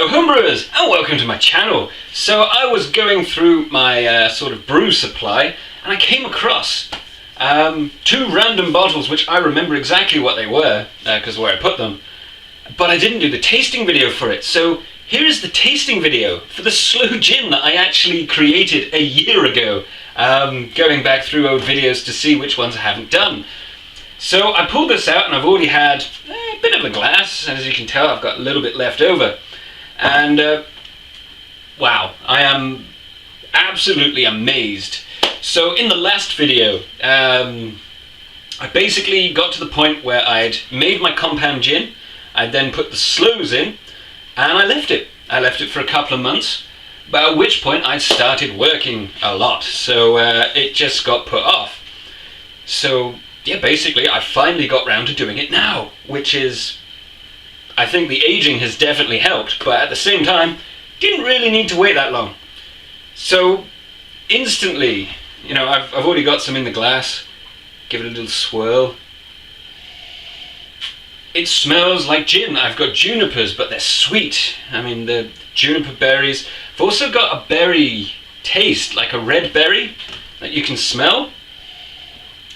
Hello homebrewers and welcome to my channel. So I was going through my sort of brew supply and I came across two random bottles which I remember exactly what they were because where I put them, but I didn't do the tasting video for it. So here is the tasting video for the sloe gin that I actually created a year ago, going back through old videos to see which ones I haven't done. So I pulled this out and I've already had a bit of a glass, and as you can tell I've got a little bit left over. And wow, I am absolutely amazed. So in the last video, I basically got to the point where I'd made my compound gin, I then put the sloes in, and I left it. I left it for a couple of months, but at which point I'd started working a lot, so it just got put off. So yeah, basically I finally got round to doing it now, which is, I think the aging has definitely helped, but at the same time, didn't really need to wait that long. So instantly, you know, I've already got some in the glass. Give it a little swirl. It smells like gin. I've got junipers, but they're sweet. I mean, the juniper berries. I've also got a berry taste, like a red berry that you can smell.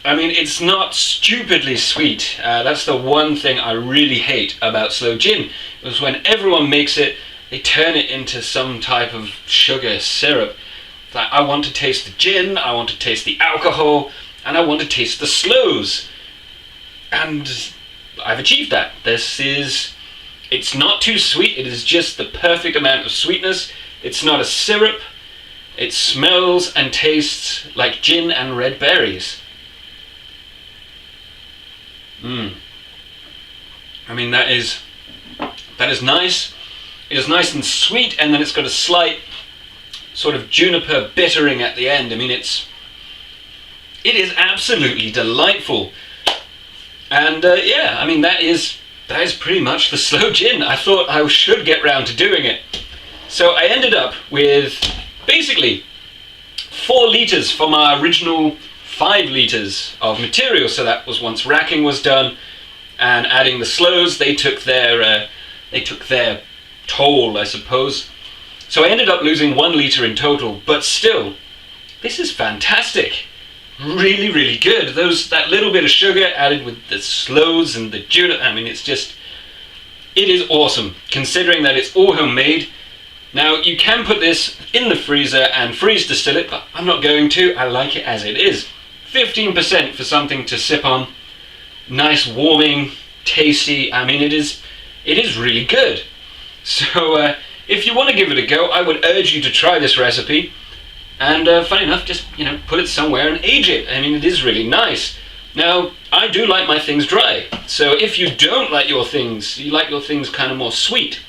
I mean, it's not stupidly sweet. That's the one thing I really hate about sloe gin, is when everyone makes it, they turn it into some type of sugar syrup. It's like, I want to taste the gin, I want to taste the alcohol, and I want to taste the sloes. And I've achieved that. It's not too sweet, it is just the perfect amount of sweetness. It's not a syrup. It smells and tastes like gin and red berries. I mean, that is nice. It is nice and sweet, and then it's got a slight sort of juniper bittering at the end. I mean, it is absolutely delightful. And yeah, I mean, that is pretty much the sloe gin. I thought I should get round to doing it. So I ended up with basically 4 litres from our original 5 litres of material. So that was once racking was done, and adding the sloes, they took their toll, I suppose. So I ended up losing 1 litre in total, but still, this is fantastic. Really, really good. That little bit of sugar added with the sloes and the juniper, I mean, it is awesome, considering that it's all homemade. Now, you can put this in the freezer and freeze distill it, but I'm not going to. I like it as it is. 15% for something to sip on. Nice, warming, tasty. I mean, it is really good. So if you want to give it a go, I would urge you to try this recipe. And funny enough, just, you know, put it somewhere and age it. I mean, it is really nice. Now, I do like my things dry. So if you don't like your things, you like your things kind of more sweet,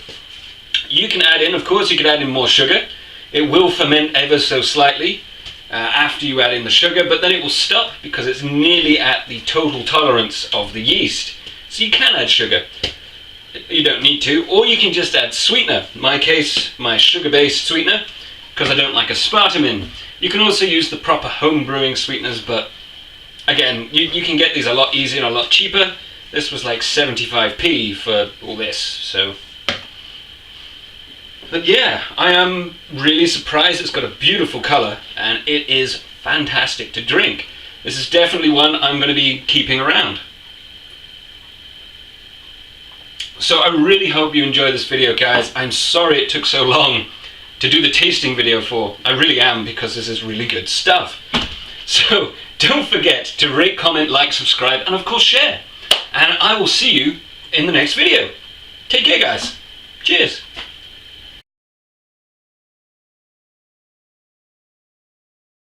you can add in, of course, you can add in more sugar. It will ferment ever so slightly after you add in the sugar, but then it will stop because it's nearly at the total tolerance of the yeast. So you can add sugar. You don't need to, or you can just add sweetener. In my case, my sugar-based sweetener, because I don't like aspartame in. You can also use the proper home brewing sweeteners, but again, you can get these a lot easier and a lot cheaper. This was like 75p for all this, so. But yeah, I am really surprised. It's got a beautiful colour and it is fantastic to drink. This is definitely one I'm going to be keeping around. So I really hope you enjoy this video, guys. I'm sorry it took so long to do the tasting video for. I really am, because this is really good stuff. So don't forget to rate, comment, like, subscribe, and of course share. And I will see you in the next video. Take care, guys. Cheers.